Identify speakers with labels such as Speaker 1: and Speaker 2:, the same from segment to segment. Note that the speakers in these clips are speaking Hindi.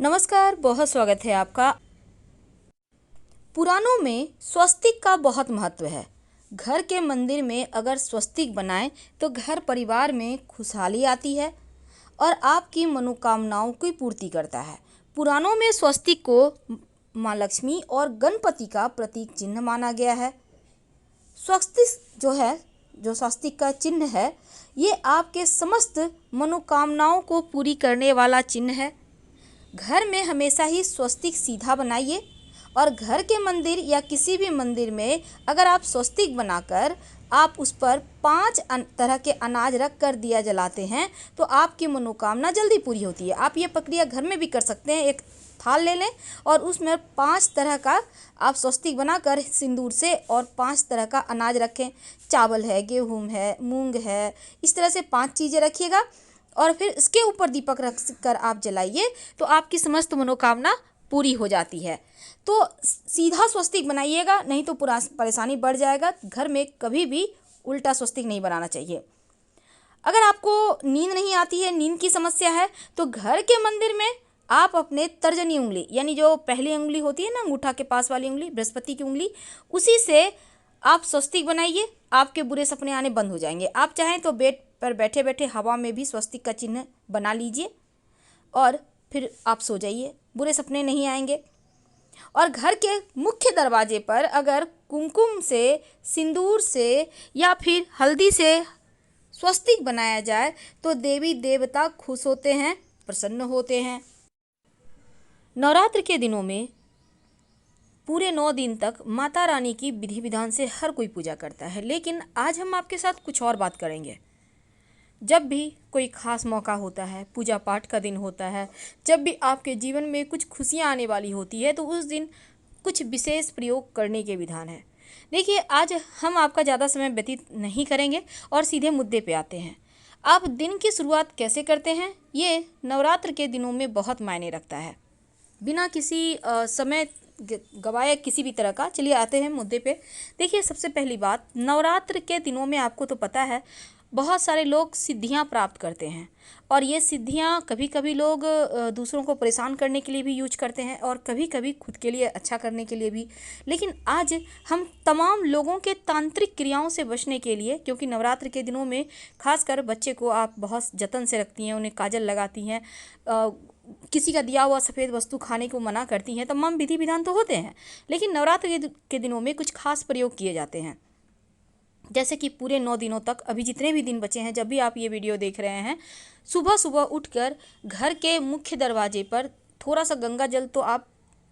Speaker 1: नमस्कार, बहुत स्वागत है आपका। पुराणों में स्वस्तिक का बहुत महत्व है। घर के मंदिर में अगर स्वस्तिक बनाएं तो घर परिवार में खुशहाली आती है और आपकी मनोकामनाओं की पूर्ति करता है। पुराणों में स्वस्तिक को माँ लक्ष्मी और गणपति का प्रतीक चिन्ह माना गया है। स्वस्तिक जो स्वस्तिक का चिन्ह है, ये आपके समस्त मनोकामनाओं को पूरी करने वाला चिन्ह है। घर में हमेशा ही स्वस्तिक सीधा बनाइए और घर के मंदिर या किसी भी मंदिर में अगर आप स्वस्तिक बनाकर आप उस पर 5 तरह के अनाज रख कर दिया जलाते हैं तो आपकी मनोकामना जल्दी पूरी होती है। आप ये प्रक्रिया घर में भी कर सकते हैं। एक थाल ले लें और उसमें 5 तरह का आप स्वस्तिक बनाकर सिंदूर से और 5 तरह का अनाज रखें। चावल है, गेहूँ है, मूंग है, इस तरह से 5 चीज़ें रखिएगा और फिर इसके ऊपर दीपक रख कर आप जलाइए तो आपकी समस्त मनोकामना पूरी हो जाती है। तो सीधा स्वस्तिक बनाइएगा, नहीं तो पूरा परेशानी बढ़ जाएगा। घर में कभी भी उल्टा स्वस्तिक नहीं बनाना चाहिए। अगर आपको नींद नहीं आती है, नींद की समस्या है, तो घर के मंदिर में आप अपने तर्जनी उंगली यानी जो पहली उंगली होती है ना, अंगूठा के पास वाली उंगली, बृहस्पति की उंगली, उसी से आप स्वस्तिक बनाइए। आपके बुरे सपने आने बंद हो जाएंगे। आप चाहें तो बेड पर बैठे बैठे हवा में भी स्वस्तिक का चिन्ह बना लीजिए और फिर आप सो जाइए, बुरे सपने नहीं आएंगे। और घर के मुख्य दरवाजे पर अगर कुमकुम से, सिंदूर से या फिर हल्दी से स्वस्तिक बनाया जाए तो देवी देवता खुश होते हैं, प्रसन्न होते हैं। नवरात्र के दिनों में पूरे 9 दिन तक माता रानी की विधि विधान से हर कोई पूजा करता है, लेकिन आज हम आपके साथ कुछ और बात करेंगे। जब भी कोई ख़ास मौका होता है, पूजा पाठ का दिन होता है, जब भी आपके जीवन में कुछ खुशियाँ आने वाली होती है, तो उस दिन कुछ विशेष प्रयोग करने के विधान है। देखिए, आज हम आपका ज़्यादा समय व्यतीत नहीं करेंगे और सीधे मुद्दे पे आते हैं। आप दिन की शुरुआत कैसे करते हैं, ये नवरात्र के दिनों में बहुत मायने रखता है। बिना किसी समय गवाए किसी भी तरह का, चलिए आते हैं मुद्दे पे। देखिए, सबसे पहली बात, नवरात्र के दिनों में आपको तो पता है बहुत सारे लोग सिद्धियां प्राप्त करते हैं और ये सिद्धियां कभी कभी लोग दूसरों को परेशान करने के लिए भी यूज करते हैं और कभी कभी खुद के लिए अच्छा करने के लिए भी। लेकिन आज हम तमाम लोगों के तांत्रिक क्रियाओं से बचने के लिए, क्योंकि नवरात्र के दिनों में खासकर बच्चे को आप बहुत जतन से रखती हैं, उन्हें काजल लगाती हैं, किसी का दिया हुआ सफ़ेद वस्तु खाने को मना करती हैं, तमाम विधि विधान तो होते हैं, लेकिन नवरात्र के दिनों में कुछ खास प्रयोग किए जाते हैं। जैसे कि पूरे 9 दिनों तक, अभी जितने भी दिन बचे हैं, जब भी आप ये वीडियो देख रहे हैं, सुबह सुबह उठकर घर के मुख्य दरवाजे पर थोड़ा सा गंगा जल तो आप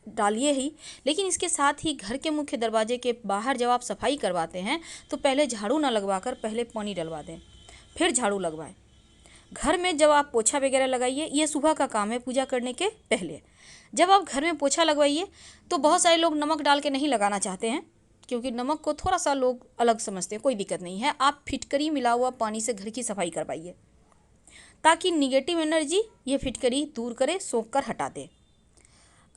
Speaker 1: डालिए ही, लेकिन इसके साथ ही घर के मुख्य दरवाजे के बाहर जब आप सफाई करवाते हैं तो पहले झाड़ू ना लगवाकर पहले पानी डलवा दें, फिर झाड़ू लगवाएं। घर में जब आप पोछा वगैरह लगाइए, ये सुबह का काम है पूजा करने के पहले। जब आप घर में पोछा लगवाइए तो बहुत सारे लोग नमक डाल के नहीं लगाना चाहते हैं, क्योंकि नमक को थोड़ा सा लोग अलग समझते हैं। कोई दिक्कत नहीं है, आप फिटकरी मिला हुआ पानी से घर की सफाई करवाइए ताकि निगेटिव एनर्जी ये फिटकरी दूर करे, सोख कर हटा दे।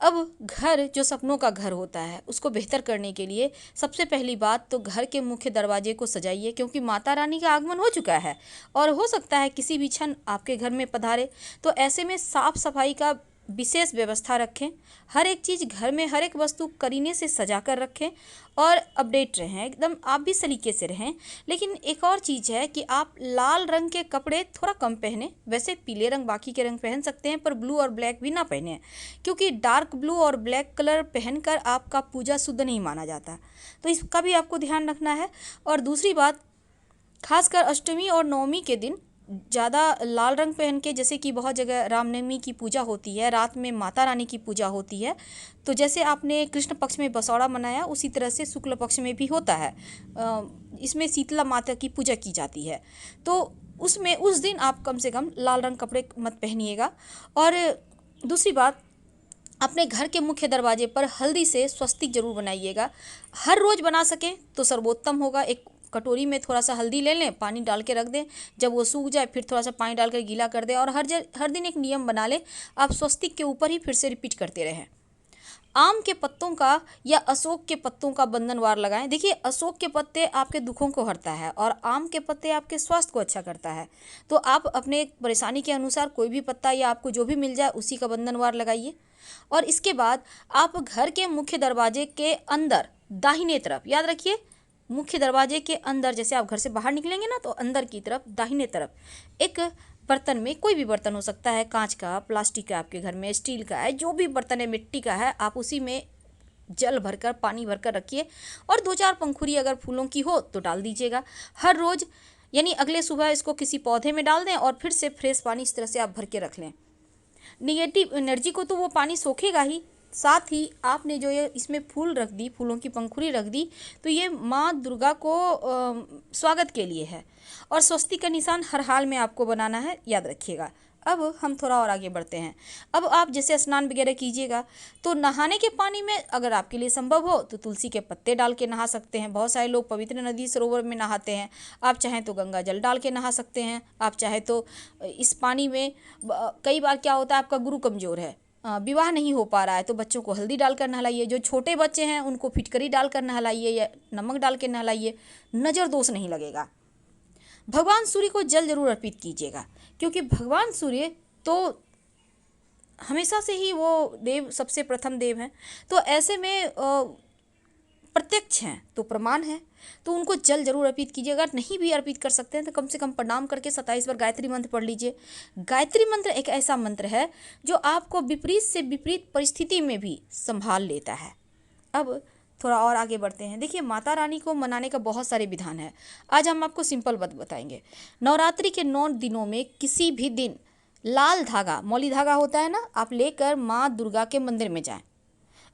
Speaker 1: अब घर जो सपनों का घर होता है, उसको बेहतर करने के लिए सबसे पहली बात तो घर के मुख्य दरवाजे को सजाइए, क्योंकि माता रानी का आगमन हो चुका है और हो सकता है किसी भी क्षण आपके घर में पधारे। तो ऐसे में साफ सफाई का विशेष व्यवस्था रखें। हर एक चीज़ घर में, हर एक वस्तु करीने से सजा कर रखें और अपडेट रहें, एकदम आप भी सलीके से रहें। लेकिन एक और चीज़ है कि आप लाल रंग के कपड़े थोड़ा कम पहने। वैसे पीले रंग बाकी के रंग पहन सकते हैं, पर ब्लू और ब्लैक भी ना पहने, क्योंकि डार्क ब्लू और ब्लैक कलर पहनकर आपका पूजा शुद्ध नहीं माना जाता। तो इसका भी आपको ध्यान रखना है। और दूसरी बात, खासकर अष्टमी और नवमी के दिन ज़्यादा लाल रंग पहन के, जैसे कि बहुत जगह रामनवमी की पूजा होती है, रात में माता रानी की पूजा होती है, तो जैसे आपने कृष्ण पक्ष में बसौड़ा मनाया, उसी तरह से शुक्ल पक्ष में भी होता है। इसमें शीतला माता की पूजा की जाती है, तो उसमें उस दिन आप कम से कम लाल रंग कपड़े मत पहनिएगा। और दूसरी बात, अपने घर के मुख्य दरवाजे पर हल्दी से स्वस्तिक जरूर बनाइएगा। हर रोज़ बना सकें तो सर्वोत्तम होगा। एक कटोरी में थोड़ा सा हल्दी ले लें, पानी डाल के रख दें, जब वो सूख जाए फिर थोड़ा सा पानी डालकर गीला कर दें और हर दिन एक नियम बना लें, आप स्वस्तिक के ऊपर ही फिर से रिपीट करते रहें। आम के पत्तों का या अशोक के पत्तों का बंधनवार लगाएं। देखिए, अशोक के पत्ते आपके दुखों को हरता है और आम के पत्ते आपके स्वास्थ्य को अच्छा करता है। तो आप अपने परेशानी के अनुसार कोई भी पत्ता या आपको जो भी मिल जाए उसी का बंधनवार लगाइए। और इसके बाद आप घर के मुख्य दरवाजे के अंदर दाहिने तरफ, याद रखिए, मुख्य दरवाजे के अंदर, जैसे आप घर से बाहर निकलेंगे ना, तो अंदर की तरफ दाहिने तरफ एक बर्तन में, कोई भी बर्तन हो सकता है, कांच का, प्लास्टिक का, आपके घर में स्टील का है, जो भी बर्तन है, मिट्टी का है, आप उसी में जल भरकर, पानी भरकर रखिए और 2-4 पंखुड़ी अगर फूलों की हो तो डाल दीजिएगा। हर रोज़ यानी अगले सुबह इसको किसी पौधे में डाल दें और फिर से फ्रेश पानी इस तरह से आप भर के रख लें। निगेटिव एनर्जी को तो वो पानी सोखेगा ही, साथ ही आपने जो ये इसमें फूल रख दी, फूलों की पंखुड़ी रख दी, तो ये माँ दुर्गा को स्वागत के लिए है और स्वस्तिक का निशान हर हाल में आपको बनाना है, याद रखिएगा। अब हम थोड़ा और आगे बढ़ते हैं। अब आप जैसे स्नान वगैरह कीजिएगा तो नहाने के पानी में अगर आपके लिए संभव हो तो तुलसी के पत्ते डाल के नहा सकते हैं। बहुत सारे लोग पवित्र नदी सरोवर में नहाते हैं, आप चाहें तो गंगा जल डाल के नहा सकते हैं। आप चाहे तो इस पानी में कई बार क्या होता है, आपका गुरु कमज़ोर है, विवाह नहीं हो पा रहा है, तो बच्चों को हल्दी डालकर नहलाइए। जो छोटे बच्चे हैं उनको फिटकरी डालकर नहलाइए या नमक डाल के नहलाइए, नज़र दोष नहीं लगेगा। भगवान सूर्य को जल जरूर अर्पित कीजिएगा, क्योंकि भगवान सूर्य तो हमेशा से ही वो देव, सबसे प्रथम देव हैं, तो ऐसे में प्रत्यक्ष हैं तो प्रमाण है, तो उनको जल जरूर अर्पित कीजिए। अगर नहीं भी अर्पित कर सकते हैं तो कम से कम प्रणाम करके 27 बार गायत्री मंत्र पढ़ लीजिए। गायत्री मंत्र एक ऐसा मंत्र है जो आपको विपरीत से विपरीत परिस्थिति में भी संभाल लेता है। अब थोड़ा और आगे बढ़ते हैं। देखिए, माता रानी को मनाने का बहुत सारे विधान है। आज हम आपको सिंपल बात बताएंगे। नवरात्रि के 9 दिनों में किसी भी दिन लाल धागा, मौली धागा होता है ना, आप लेकर माँ दुर्गा के मंदिर में जाएं।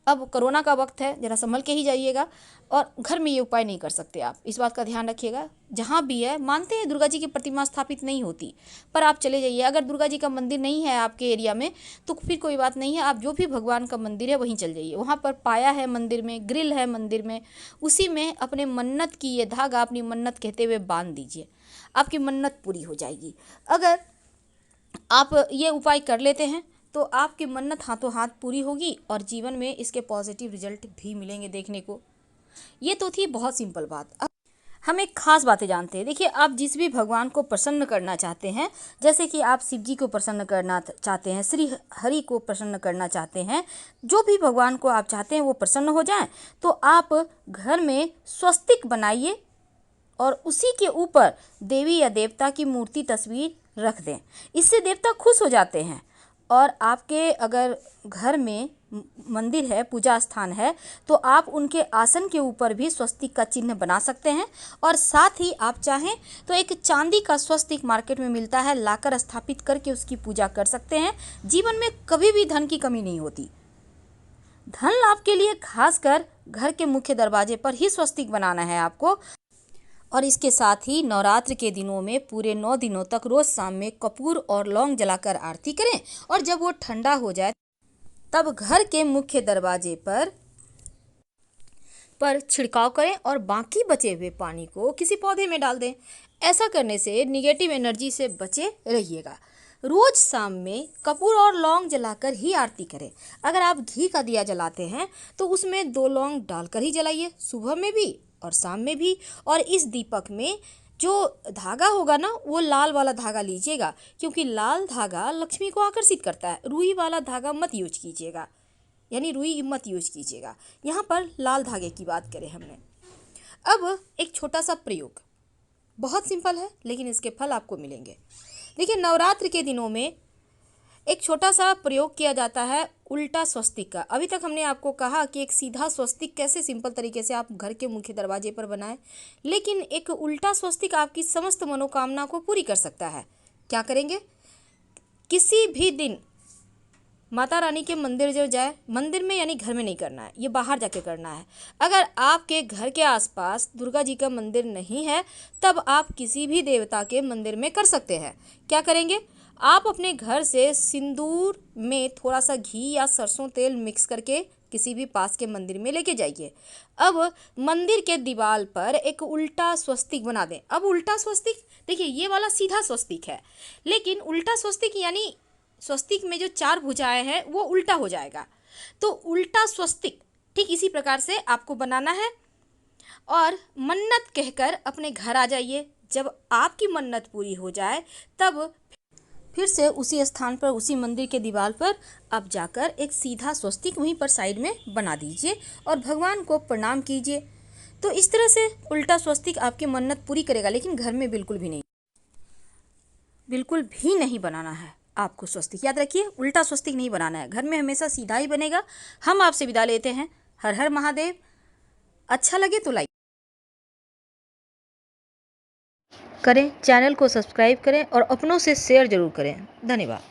Speaker 1: अब कोरोना का वक्त है, ज़रा संभल के ही जाइएगा और घर में ये उपाय नहीं कर सकते आप, इस बात का ध्यान रखिएगा। जहाँ भी है, मानते हैं दुर्गा जी की प्रतिमा स्थापित नहीं होती, पर आप चले जाइए। अगर दुर्गा जी का मंदिर नहीं है आपके एरिया में तो फिर कोई बात नहीं है, आप जो भी भगवान का मंदिर है वहीं चल जाइए। वहाँ पर पाया है मंदिर में, ग्रिल है मंदिर में, उसी में अपने मन्नत की ये धागा अपनी मन्नत कहते हुए बांध दीजिए, आपकी मन्नत पूरी हो जाएगी। अगर आप ये उपाय कर लेते हैं तो आपकी मन्नत हाथों हाथ पूरी होगी और जीवन में इसके पॉजिटिव रिजल्ट भी मिलेंगे देखने को। ये तो थी बहुत सिंपल बात। अब हम एक खास बातें जानते हैं। देखिए, आप जिस भी भगवान को प्रसन्न करना चाहते हैं, जैसे कि आप शिव जी को प्रसन्न करना चाहते हैं, श्री हरि को प्रसन्न करना चाहते हैं, जो भी भगवान को आप चाहते हैं वो प्रसन्न हो जाएं, तो आप घर में स्वस्तिक बनाइए और उसी के ऊपर देवी या देवता की मूर्ति, तस्वीर रख दें। इससे देवता खुश हो जाते हैं और आपके अगर घर में मंदिर है, पूजा स्थान है, तो आप उनके आसन के ऊपर भी स्वस्तिक का चिन्ह बना सकते हैं। और साथ ही आप चाहें तो एक चांदी का स्वस्तिक मार्केट में मिलता है, लाकर स्थापित करके उसकी पूजा कर सकते हैं। जीवन में कभी भी धन की कमी नहीं होती। धन लाभ के लिए खासकर घर के मुख्य दरवाजे पर ही स्वस्तिक बनाना है आपको। और इसके साथ ही नवरात्र के दिनों में पूरे 9 दिनों तक रोज शाम में कपूर और लौंग जलाकर आरती करें और जब वो ठंडा हो जाए तब घर के मुख्य दरवाजे पर छिड़काव करें और बाकी बचे हुए पानी को किसी पौधे में डाल दें। ऐसा करने से निगेटिव एनर्जी से बचे रहिएगा। रोज शाम में कपूर और लौंग जलाकर ही आरती करें। अगर आप घी का दिया जलाते हैं तो उसमें 2 लौंग डालकर ही जलाइए, सुबह में भी और शाम में भी। और इस दीपक में जो धागा होगा ना, वो लाल वाला धागा लीजिएगा, क्योंकि लाल धागा लक्ष्मी को आकर्षित करता है। रुई वाला धागा मत यूज कीजिएगा, यानी रुई मत यूज कीजिएगा। यहाँ पर लाल धागे की बात करें हमने। अब एक छोटा सा प्रयोग, बहुत सिंपल है लेकिन इसके फल आपको मिलेंगे। देखिए, नवरात्र के दिनों में एक छोटा सा प्रयोग किया जाता है उल्टा स्वस्तिक का। अभी तक हमने आपको कहा कि एक सीधा स्वस्तिक कैसे सिंपल तरीके से आप घर के मुख्य दरवाजे पर बनाएं, लेकिन एक उल्टा स्वस्तिक आपकी समस्त मनोकामना को पूरी कर सकता है। क्या करेंगे? किसी भी दिन माता रानी के मंदिर जो जाए, मंदिर में यानी घर में नहीं करना है, ये बाहर जाके करना है। अगर आपके घर के आसपास दुर्गा जी का मंदिर नहीं है तब आप किसी भी देवता के मंदिर में कर सकते हैं। क्या करेंगे? आप अपने घर से सिंदूर में थोड़ा सा घी या सरसों तेल मिक्स करके किसी भी पास के मंदिर में लेके जाइए। अब मंदिर के दीवार पर एक उल्टा स्वस्तिक बना दें। अब उल्टा स्वस्तिक, देखिए ये वाला सीधा स्वस्तिक है, लेकिन उल्टा स्वस्तिक यानी स्वस्तिक में जो 4 भुजाएं हैं वो उल्टा हो जाएगा। तो उल्टा स्वस्तिक ठीक इसी प्रकार से आपको बनाना है और मन्नत कहकर अपने घर आ जाइए। जब आपकी मन्नत पूरी हो जाए तब फिर से उसी स्थान पर, उसी मंदिर के दीवार पर आप जाकर एक सीधा स्वस्तिक वहीं पर साइड में बना दीजिए और भगवान को प्रणाम कीजिए। तो इस तरह से उल्टा स्वस्तिक आपकी मन्नत पूरी करेगा। लेकिन घर में बिल्कुल भी नहीं बनाना है आपको स्वस्तिक। याद रखिए, उल्टा स्वस्तिक नहीं बनाना है, घर में हमेशा सीधा ही बनेगा। हम आपसे विदा लेते हैं। हर हर महादेव। अच्छा लगे तो लाइक करें, चैनल को सब्सक्राइब करें और अपनों से शेयर जरूर करें। धन्यवाद।